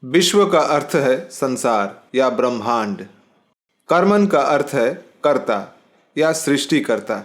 विश्व का अर्थ है संसार या ब्रह्मांड। कर्मन का अर्थ है कर्ता या सृष्टिकर्ता।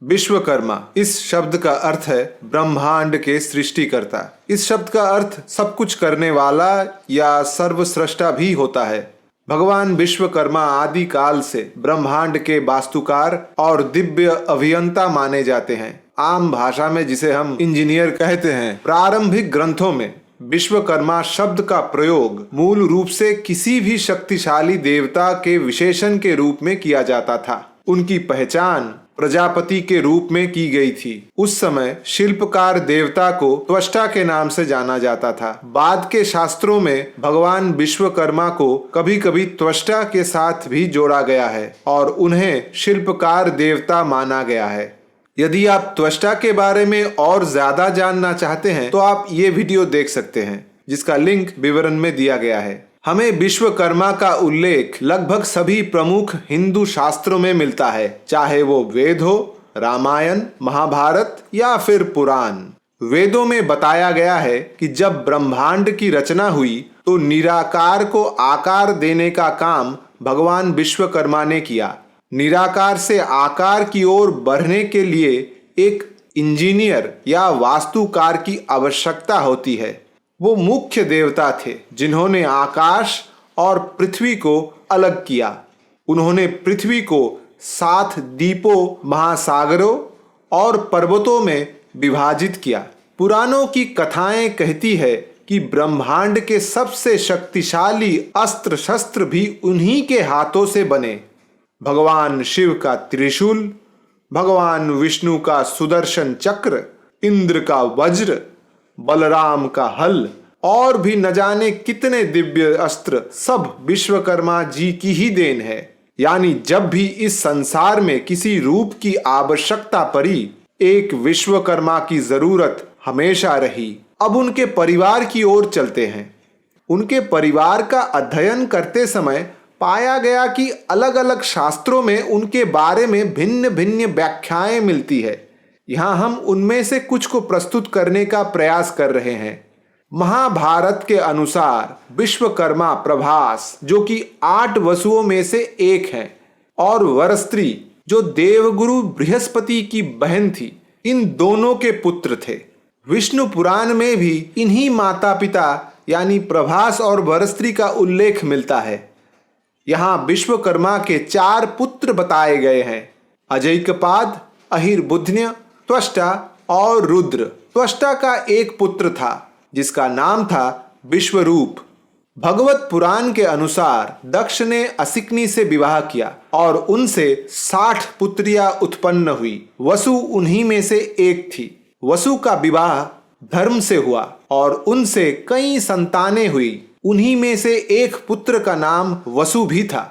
विश्वकर्मा इस शब्द का अर्थ है ब्रह्मांड के सृष्टिकर्ता। इस शब्द का अर्थ सब कुछ करने वाला या सर्वस्रष्टा भी होता है। भगवान विश्वकर्मा आदि काल से ब्रह्मांड के वास्तुकार और दिव्य अभियंता माने जाते हैं। आम भाषा में जिसे हम इंजीनियर कहते हैं। प्रारंभिक ग्रंथों में विश्वकर्मा शब्द का प्रयोग मूल रूप से किसी भी शक्तिशाली देवता के विशेषण के रूप में किया जाता था। उनकी पहचान प्रजापति के रूप में की गई थी। उस समय शिल्पकार देवता को त्वष्टा के नाम से जाना जाता था। बाद के शास्त्रों में भगवान विश्वकर्मा को कभी कभी त्वष्टा के साथ भी जोड़ा गया है और उन्हें शिल्पकार देवता माना गया है। यदि आप त्वष्टा के बारे में और ज्यादा जानना चाहते हैं तो आप ये वीडियो देख सकते हैं, जिसका लिंक विवरण में दिया गया है। हमें विश्वकर्मा का उल्लेख लगभग सभी प्रमुख हिंदू शास्त्रों में मिलता है, चाहे वो वेद हो, रामायण, महाभारत या फिर पुराण। वेदों में बताया गया है कि जब ब्रह्मांड की रचना हुई तो निराकार को आकार देने का काम भगवान विश्वकर्मा ने किया। निराकार से आकार की ओर बढ़ने के लिए एक इंजीनियर या वास्तुकार की आवश्यकता होती है। वो मुख्य देवता थे जिन्होंने आकाश और पृथ्वी को अलग किया। उन्होंने पृथ्वी को 7 द्वीपों, महासागरों और पर्वतों में विभाजित किया। पुराणों की कथाएं कहती है कि ब्रह्मांड के सबसे शक्तिशाली अस्त्र शस्त्र भी उन्हीं के हाथों से बने। भगवान शिव का त्रिशूल, भगवान विष्णु का सुदर्शन चक्र, इंद्र का वज्र, बलराम का हल और भी न जाने कितने दिव्य अस्त्र सब विश्वकर्मा जी की ही देन है। यानी जब भी इस संसार में किसी रूप की आवश्यकता पड़ी, एक विश्वकर्मा की जरूरत हमेशा रही। अब उनके परिवार की ओर चलते हैं। उनके परिवार का अध्ययन करते समय पाया गया कि अलग अलग शास्त्रों में उनके बारे में भिन्न भिन्न व्याख्याएं मिलती है। यहाँ हम उनमें से कुछ को प्रस्तुत करने का प्रयास कर रहे हैं। महाभारत के अनुसार विश्वकर्मा प्रभास, जो कि 8 वसुओं में से एक हैं, और वरस्त्री, जो देवगुरु बृहस्पति की बहन थी, इन दोनों के पुत्र थे। विष्णु पुराण में भी इन्हीं माता पिता यानी प्रभास और वरस्त्री का उल्लेख मिलता है। यहाँ विश्वकर्मा के 4 पुत्र बताए गए हैं: अजैकपाद, अहिर्बुध्य, त्वष्टा और रुद्र। त्वष्टा का एक पुत्र था जिसका नाम था विश्वरूप। भगवत पुराण के अनुसार दक्ष ने असिकनी से विवाह किया और उनसे 60 पुत्रियां उत्पन्न हुई। वसु उन्हीं में से एक थी। वसु का विवाह धर्म से हुआ और उनसे कई संतानें हुई। उन्हीं में से एक पुत्र का नाम वसु भी था।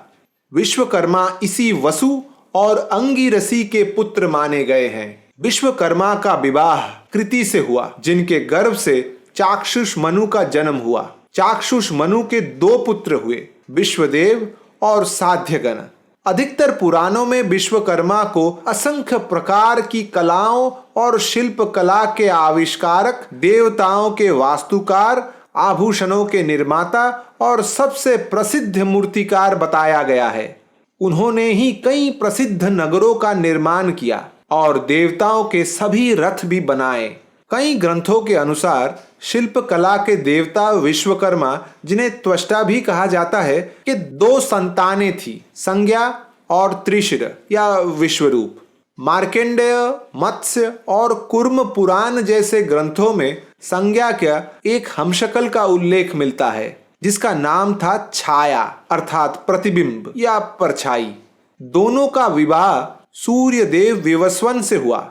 विश्वकर्मा इसी वसु और अंगिरसी के पुत्र माने गए हैं। विश्वकर्मा का विवाह कृति से हुआ, जिनके गर्भ से चाक्षुष मनु का जन्म हुआ। चाक्षुष मनु के 2 पुत्र हुए, विश्वदेव और साध्यगण। अधिकतर पुराणों में विश्वकर्मा को असंख्य प्रकार की कलाओं और शिल्प कला के आविष्कारक, देवताओं के वास्तुकार, आभूषणों के निर्माता और सबसे प्रसिद्ध मूर्तिकार बताया गया है। उन्होंने ही कई प्रसिद्ध नगरों का निर्माण किया और देवताओं के सभी रथ भी बनाए। कई ग्रंथों के अनुसार शिल्प कला के देवता विश्वकर्मा, जिन्हें त्वष्टा भी कहा जाता है, कि 2 संतानें थी, संज्ञा और त्रिशिर या विश्वरूप। मार्कंडेय, मत्स्य और कूर्म पुराण जैसे ग्रंथों में संज्ञा का एक हमशक्ल का उल्लेख मिलता है, जिसका नाम था छाया अर्थात प्रतिबिंब या परछाई। दोनों का विवाह सूर्यदेव विवस्वन से हुआ।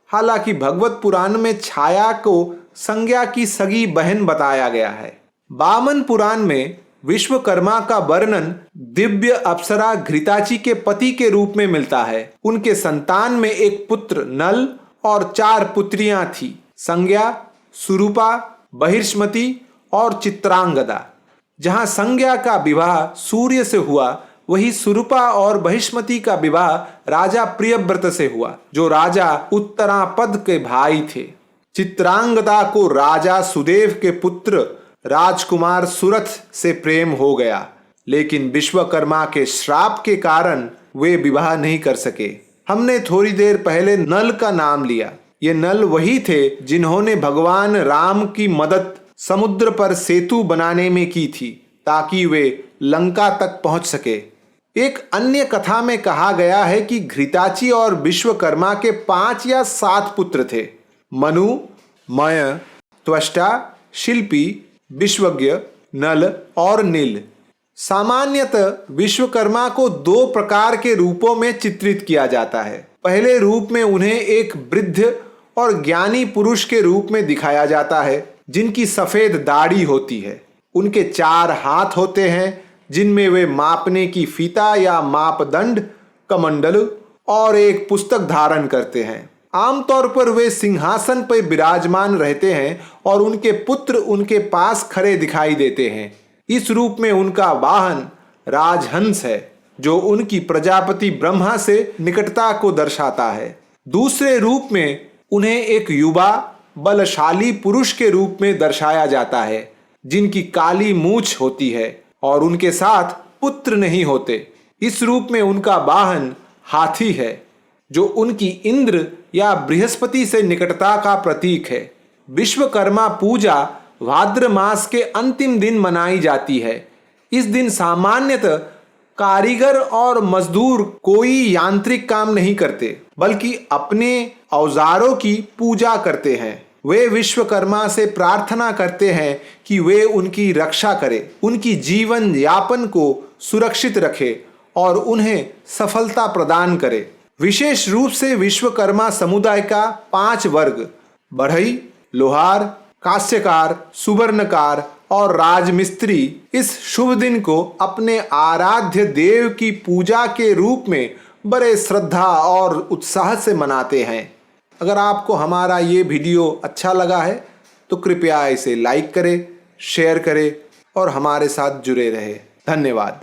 हालांकि भगवत पुराण में छाया को संज्ञा की सगी बहन बताया गया है। वामन पुराण में विश्वकर्मा का वर्णन दिव्य अप्सरा घृताची के पति के रूप में मिलता है। उनके संतान में एक पुत्र नल और 4 पुत्रियां थी, संज्ञा, सुरूपा, बहिष्मति और चित्रांगदा। जहां संज्ञा का विवाह सूर्य से हुआ, वही सुरूपा और बहिष्मति का विवाह राजा प्रियव्रत से हुआ, जो राजा उत्तरापद के भाई थे। चित्रांगदा को राजा सुदेव के पुत्र राजकुमार सुरथ से प्रेम हो गया, लेकिन विश्वकर्मा के श्राप के कारण वे विवाह नहीं कर सके। हमने थोड़ी देर पहले नल का नाम लिया। ये नल वही थे जिन्होंने भगवान राम की मदद समुद्र पर सेतु बनाने में की थी ताकि वे लंका तक पहुंच सके। एक अन्य कथा में कहा गया है कि घृताची और विश्वकर्मा के 5 या 7 पुत्र थे। मनु, मय, त्वष्टा, शिल्पी, विश्वज्ञ, नल और नील। सामान्यतः विश्वकर्मा को 2 प्रकार के रूपों में चित्रित किया जाता है। पहले रूप में उन्हें एक वृद्ध और ज्ञानी पुरुष के रूप में दिखाया जाता है जिनकी सफेद दाढ़ी होती है। उनके 4 हाथ होते हैं जिनमें वे मापने की फीता या मापदंड, कमंडल और एक पुस्तक धारण करते हैं। आमतौर पर वे सिंहासन पर विराजमान रहते हैं और उनके पुत्र उनके पास खड़े दिखाई देते हैं। इस रूप में उनका वाहन राजहंस है जो उनकी प्रजापति ब्रह्मा से निकटता को दर्शाता है। दूसरे रूप में उन्हें एक युवा बलशाली पुरुष के रूप में दर्शाया जाता है जिनकी काली मूंछ होती है और उनके साथ पुत्र नहीं होते। इस रूप में उनका वाहन हाथी है जो उनकी इंद्र या बृहस्पति से निकटता का प्रतीक है। विश्वकर्मा पूजा भाद्र मास के अंतिम दिन मनाई जाती है। इस दिन सामान्यतः कारीगर और मजदूर कोई यांत्रिक काम नहीं करते बल्कि अपने औजारों की पूजा करते हैं। वे विश्वकर्मा से प्रार्थना करते हैं कि वे उनकी रक्षा करे, उनकी जीवन यापन को सुरक्षित रखे और उन्हें सफलता प्रदान करे। विशेष रूप से विश्वकर्मा समुदाय का 5 वर्ग बढ़ई, लोहार, कास्यकार, सुवर्णकार और राजमिस्त्री इस शुभ दिन को अपने आराध्य देव की पूजा के रूप में बड़े श्रद्धा और उत्साह से मनाते हैं। अगर आपको हमारा ये वीडियो अच्छा लगा है तो कृपया इसे लाइक करें, शेयर करें और हमारे साथ जुड़े रहें। धन्यवाद।